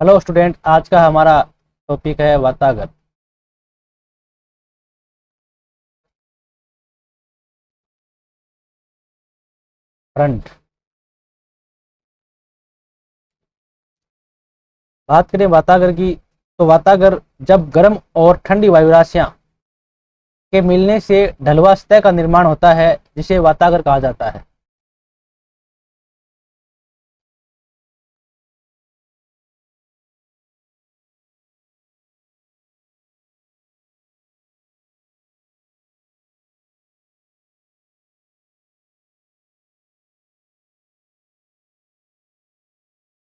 Hello student, आज का हमारा टॉपिक है वातावरण। फ्रंट। बात करें वातावरण की, तो वातावरण जब गर्म और ठंडी वायु राशियां के मिलने से ढलुआ सतह का निर्माण होता है, जिसे वातावरण कहा जाता है।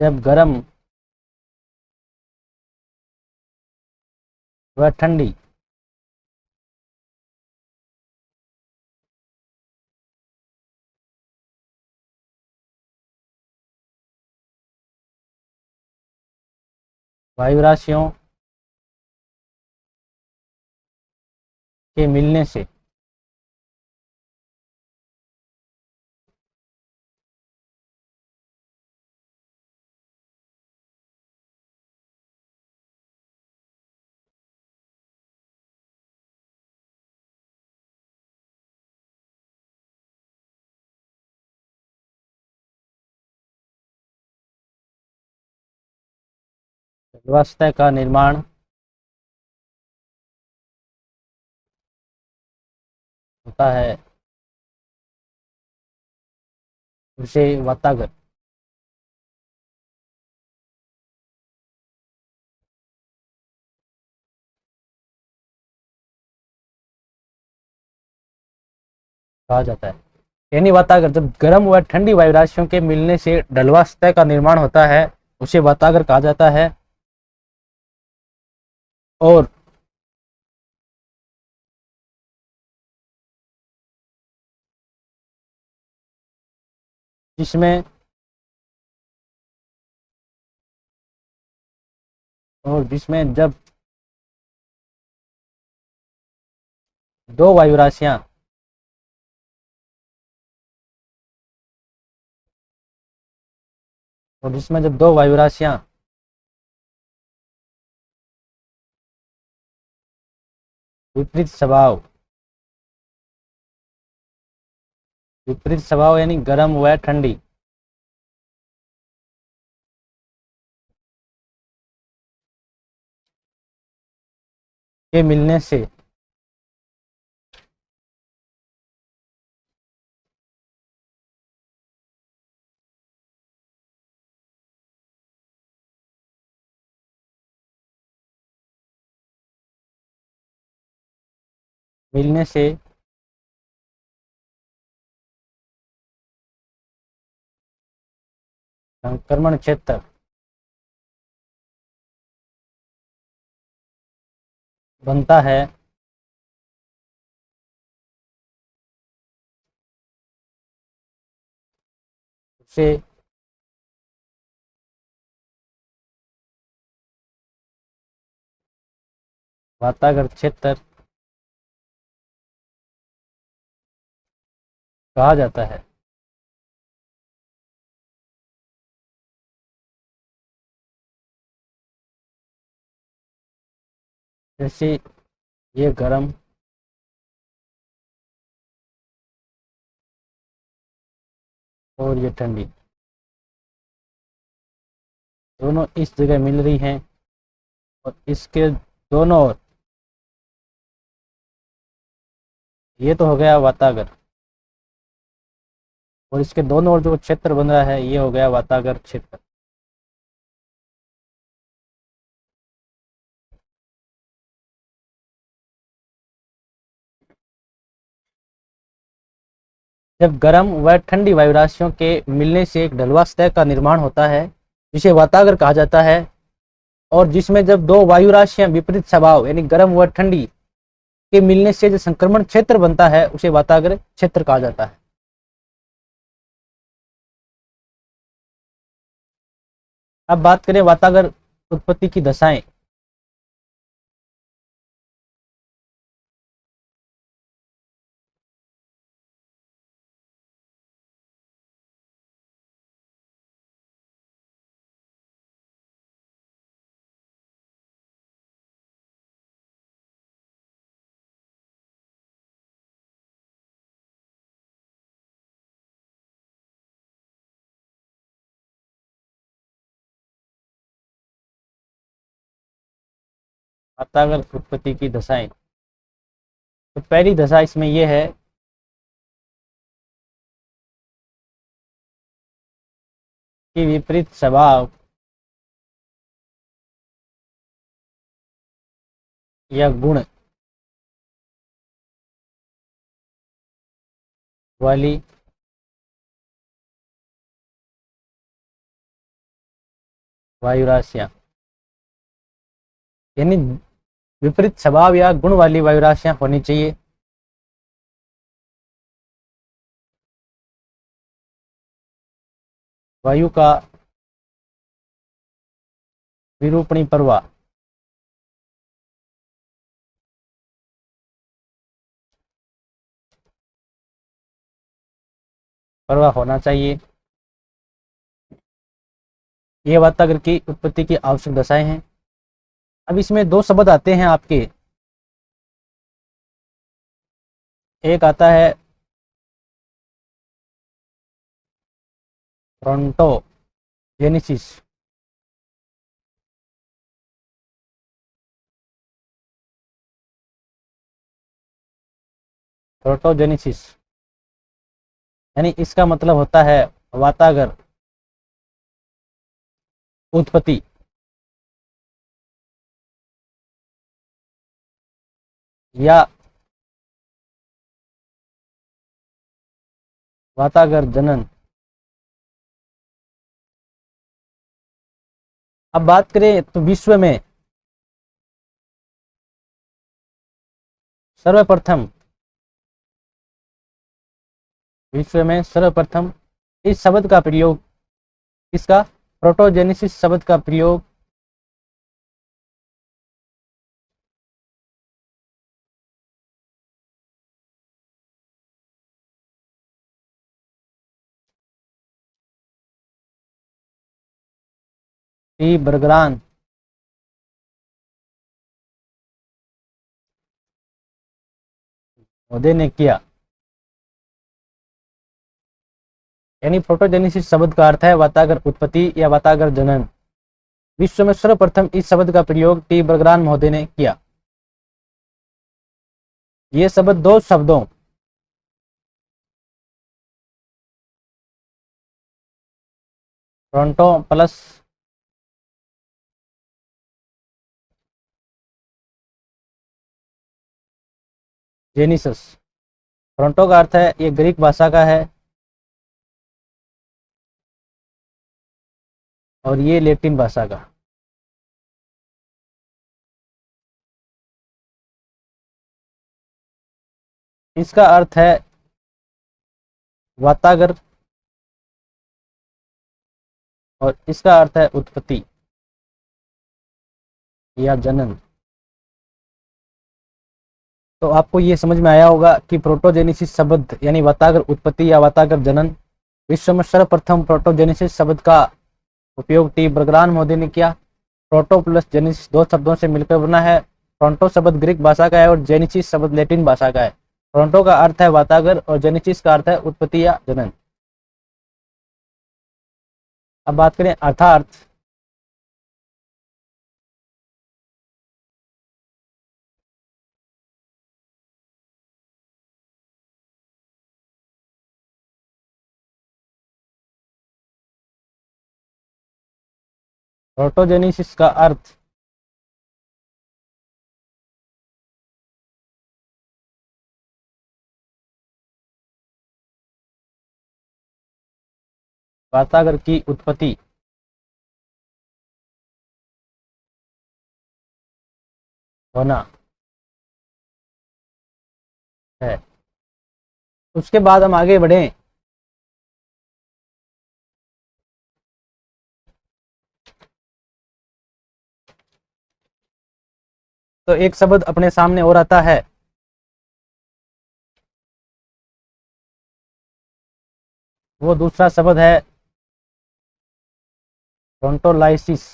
जब गर्म व ठंडी वायु राशियों के मिलने से ढलुआ सतह का निर्माण होता है, उसे वातावरण कहा जाता है। यानी वातावरण जब गर्म व ठंडी वायु राशियों के मिलने से ढलुआ सतह का निर्माण होता है, उसे वातावरण कहा जाता है। और जिसमें जब दो वायु राशियां जिसमें जब दो वायु राशियां विपरीत स्वभाव यानी गर्म व ठंडी के मिलने से संक्रमण क्षेत्र बनता है। उसे वातावरण क्षेत्र कहा जाता है। जैसे ये गर्म और ये ठंडी दोनों इस जगह मिल रही हैं, और इसके दोनों ओर, ये तो हो गया वातावरण, और इसके दोनों ओर जो क्षेत्र बन रहा है, ये हो गया वातावरण क्षेत्र। जब गर्म व ठंडी वायु राशियों के मिलने से एक ढलुआ सतह का निर्माण होता है, जिसे वातावरण कहा जाता है। और जिसमें जब दो वायु राशियां विपरीत स्वभाव यानी गर्म व ठंडी के मिलने से जो संक्रमण क्षेत्र बनता है, उसे वातावरण क्षेत्र कहा जाता है। अब बात करें वातावरण उत्पत्ति की दशाएं। वातागर उत्पत्ति की दशाएं। तो पहली दशा इसमें यह है कि विपरीत स्वभाव या गुण वाली वायु राशियां, यानी विपरीत स्वभाव या गुण वाली वायु राशियां होनी चाहिए। वायु का विरूपणी प्रवाह प्रवाह होना चाहिए। ये वातागर की उत्पत्ति की आवश्यक दशाएं हैं। अब इसमें दो शब्द आते हैं आपके, एक आता है फ्रोंटोजेनेसिस, प्रोटोजेनेसिस, यानी इसका मतलब होता है वातागर उत्पत्ति। या वातागर जनन। अब बात करें तो सर्वप्रथम विश्व में सर्वप्रथम इस शब्द का प्रयोग, इसका प्रोटोजेनेसिस शब्द का प्रयोग टी बर्गरान महोदय ने किया। यानी प्रोटोजेनेसिस शब्द का अर्थ है वातागर उत्पत्ति या वातागर जनन। विश्व में सर्वप्रथम इस शब्द का प्रयोग टी बर्गरान महोदय ने किया। ये शब्द दो शब्दों टोरंटो प्लस जेनिसस, टोरंटो का अर्थ है ये ग्रीक भाषा का है और ये लैटिन भाषा का। इसका अर्थ है वातागर और इसका अर्थ है उत्पत्ति या जनन। तो आपको ये समझ में आया होगा कि प्रोटोजेनेसिस शब्द यानी वातागर उत्पत्ति या वातागर जनन, विश्व में सर्वप्रथम प्रोटोजेनेसिस शब्द का उपयोग टी बर्गरान महोदय ने किया। प्रोटो प्लस जेनेसिस दो शब्दों से मिलकर बना है। टोरंटो शब्द ग्रीक भाषा का है और जेनेसिस शब्द लैटिन भाषा का है। टोरंटो का अर्थ है वातागर और जेनेसिस का अर्थ है उत्पत्ति या जनन। अब बात करें अर्थार्थ। प्रोटोजेनेसिस का अर्थ वातागर की उत्पत्ति होना है। उसके बाद हम आगे बढ़ें तो एक शब्द अपने सामने और आता है, वो दूसरा शब्द है फ्रोंटोलाइसिस।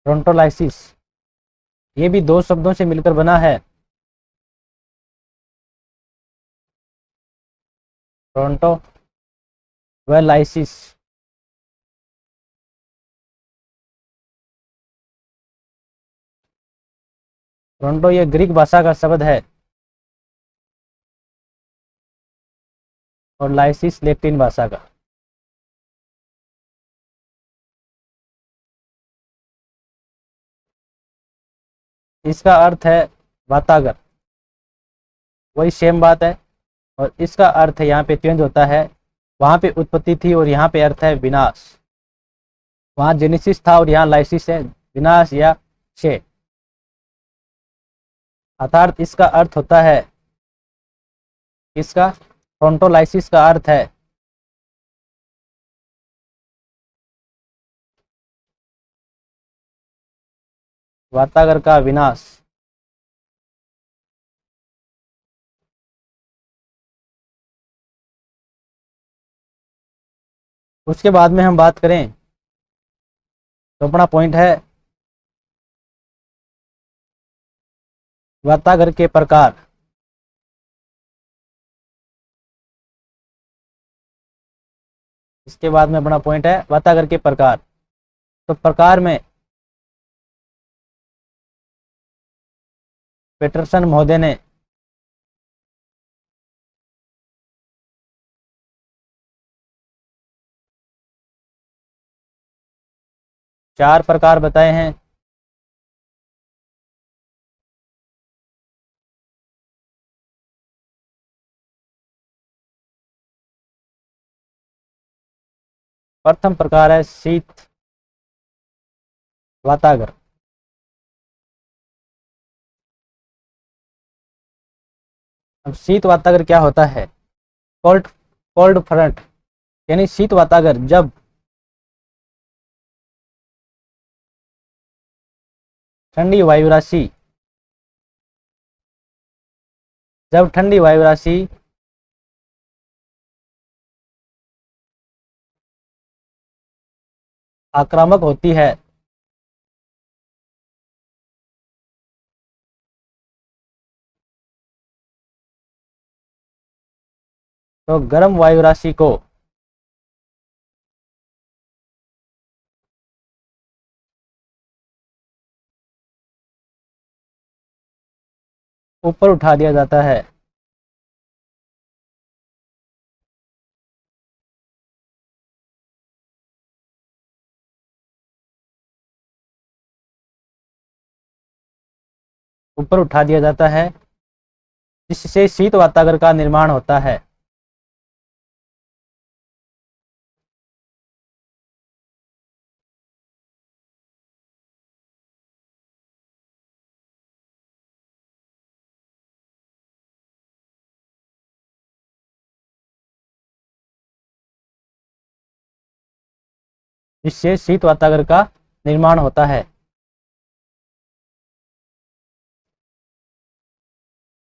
फ्रोंटोलाइसिस ये भी दो शब्दों से मिलकर बना है, फ्रोंटो व लाइसिस। टोरंटो ये ग्रीक भाषा का शब्द है और लाइसिस लैटिन भाषा का। इसका अर्थ है वातागर, वही सेम बात है। और इसका अर्थ यहाँ पे चेंज होता है, वहाँ पे उत्पत्ति थी और यहाँ पे अर्थ है विनाश। वहाँ जेनेसिस था और यहाँ लाइसिस है, विनाश या क्षय। अर्थात इसका अर्थ होता है, इसका फ्रोंटोलाइसिस का अर्थ है वातागर का विनाश। उसके बाद में हम बात करें तो अपना पॉइंट है वातागर के प्रकार। इसके बाद में अपना पॉइंट है वातागर के प्रकार। तो प्रकार में पेटरसन महोदय ने चार प्रकार बताए हैं। प्रथम प्रकार है शीत वातागर। अब शीत वातागर क्या होता है? कोल्ड कोल्ड फ्रंट, यानी शीत वातागर जब ठंडी वायु राशि आक्रामक होती है तो गर्म वायु राशि को ऊपर उठा दिया जाता है। ऊपर उठा दिया जाता है जिससे शीत वातागर का निर्माण होता है। जिससे शीत वातागर का निर्माण होता है।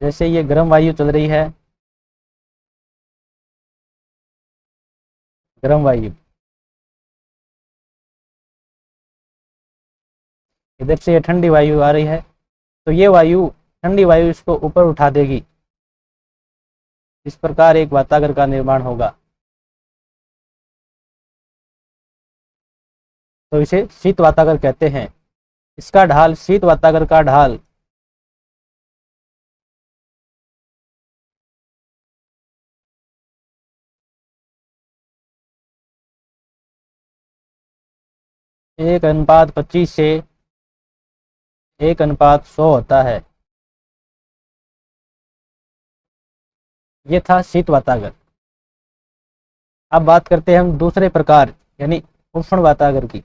जैसे ये गर्म वायु चल रही है, गर्म वायु इधर से ये ठंडी वायु आ रही है, तो ये वायु ठंडी वायु इसको ऊपर उठा देगी। इस प्रकार एक वातागर का निर्माण होगा, तो इसे शीत वातागर कहते हैं। इसका ढाल, शीत वातागर का ढाल 1:25 से 1:100 होता है। ये था शीत वातागर। अब बात करते हैं हम दूसरे प्रकार यानी उष्ण वातागर की।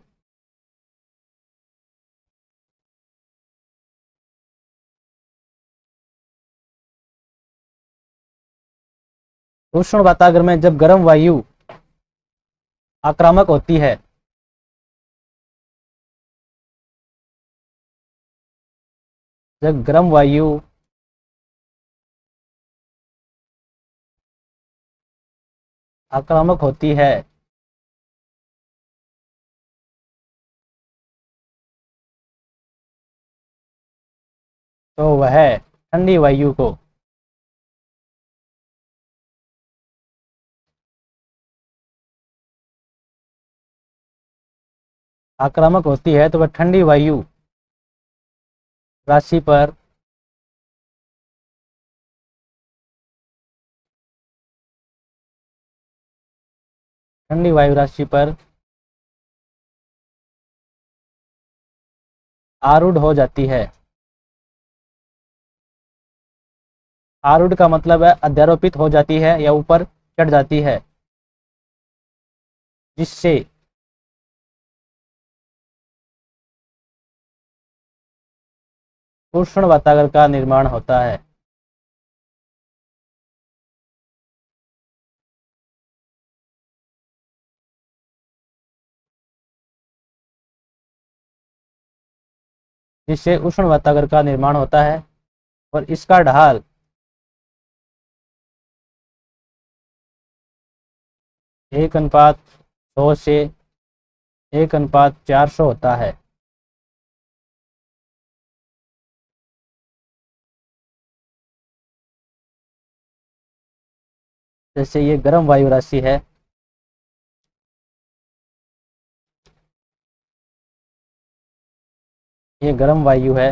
उष्ण वातागर में जब गर्म वायु आक्रामक होती है जब गर्म वायु आक्रामक होती है तो वह ठंडी वायु को आक्रामक होती है तो वह ठंडी वायु राशि पर ठंडी वायु राशि पर आरूढ़ हो जाती है। आरूढ़ का मतलब है अध्यारोपित हो जाती है या ऊपर चढ़ जाती है, जिससे उष्ण वातावरण का निर्माण होता है। जिससे उष्ण वातावरण का निर्माण होता है और इसका ढाल 1:100 से 1:400 होता है। जैसे ये गर्म वायु राशि है, ये गर्म वायु है,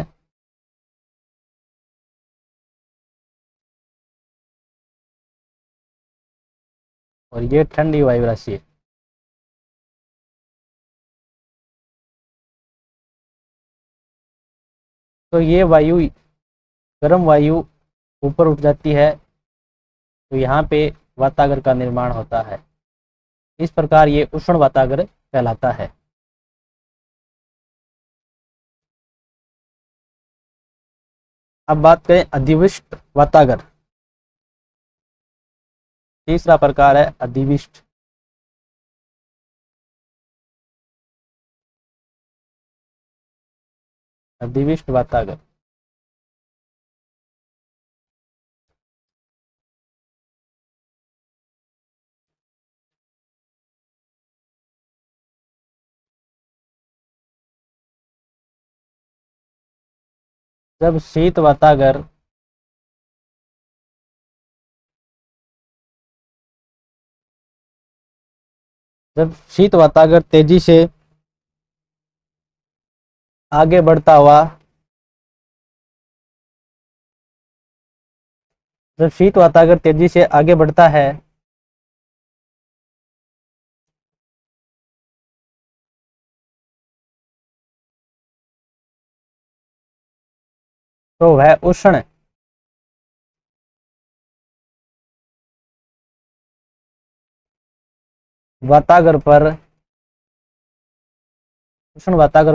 और ये ठंडी वायु राशि है। तो ये वायु, गर्म वायु ऊपर उठ जाती है तो यहाँ पे वातागर का निर्माण होता है। इस प्रकार ये उष्ण वातागर कहलाता है। अब बात करें अधिविष्ट वातागर। तीसरा प्रकार है अधिविष्ट। अधिविष्ट वातागर जब शीत वातागर तेजी से आगे बढ़ता हुआ जब शीत वातागर तेजी से आगे बढ़ता है तो वह उष्ण वातागर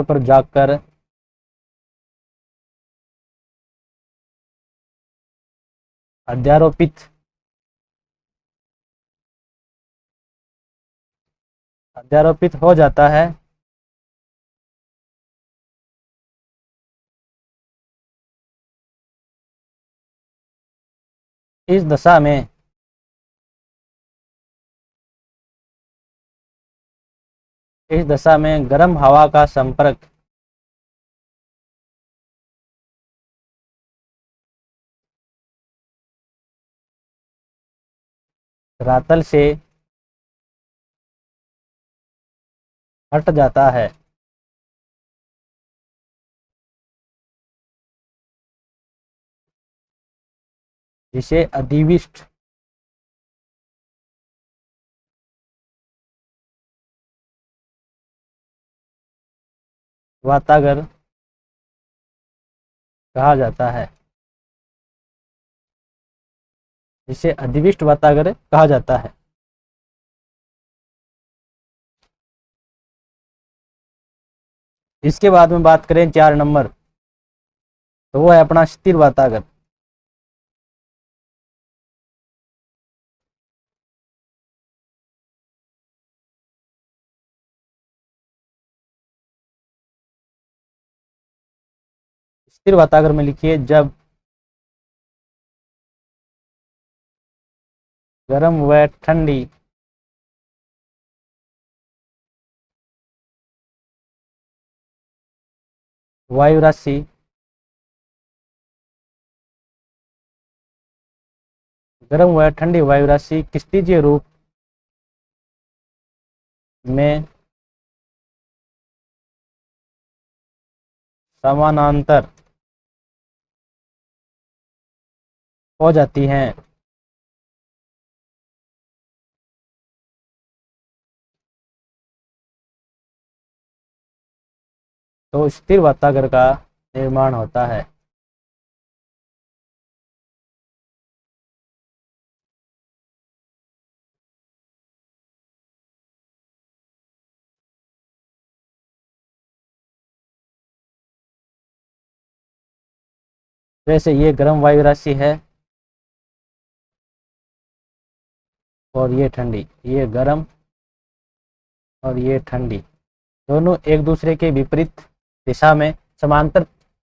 पर जाकर अध्यारोपित हो जाता है। इस दशा में गर्म हवा का संपर्क रातल से हट जाता है, जिसे अधिविष्ट वातागर कहा जाता है। इसके बाद में बात करें 4 नंबर, तो वो है अपना स्थिर वातागर। स्थिर वातागर में लिखिए, जब गर्म व ठंडी वायु राशि किस्तीजीय रूप में समानांतर हो जाती हैं तो स्थिर वातागर का निर्माण होता है। वैसे ये गर्म वायु राशि है और ये ठंडी, ये गर्म और ये ठंडी, दोनों एक दूसरे के विपरीत दिशा में समांतर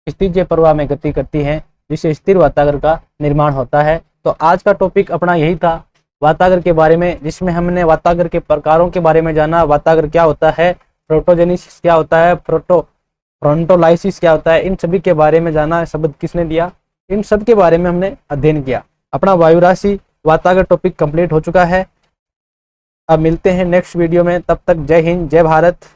स्थितीय प्रवाह में गति करती हैं, जिससे स्थिर वातागर का निर्माण होता है। तो आज का टॉपिक अपना यही था वातागर के बारे में, जिसमें हमने वातागर के प्रकारों के बारे में जाना, वातागर क्या होता है, प्रोटोजेनिसिस क्या होता है, फ्रोंटोलाइसिस क्या होता है, इन सभी के बारे में जाना। शब्द किसने दिया, इन सब के बारे में हमने अध्ययन किया। अपना वायु राशि वातागर टॉपिक कंप्लीट हो चुका है। अब मिलते हैं नेक्स्ट वीडियो में, तब तक जय हिंद, जय भारत।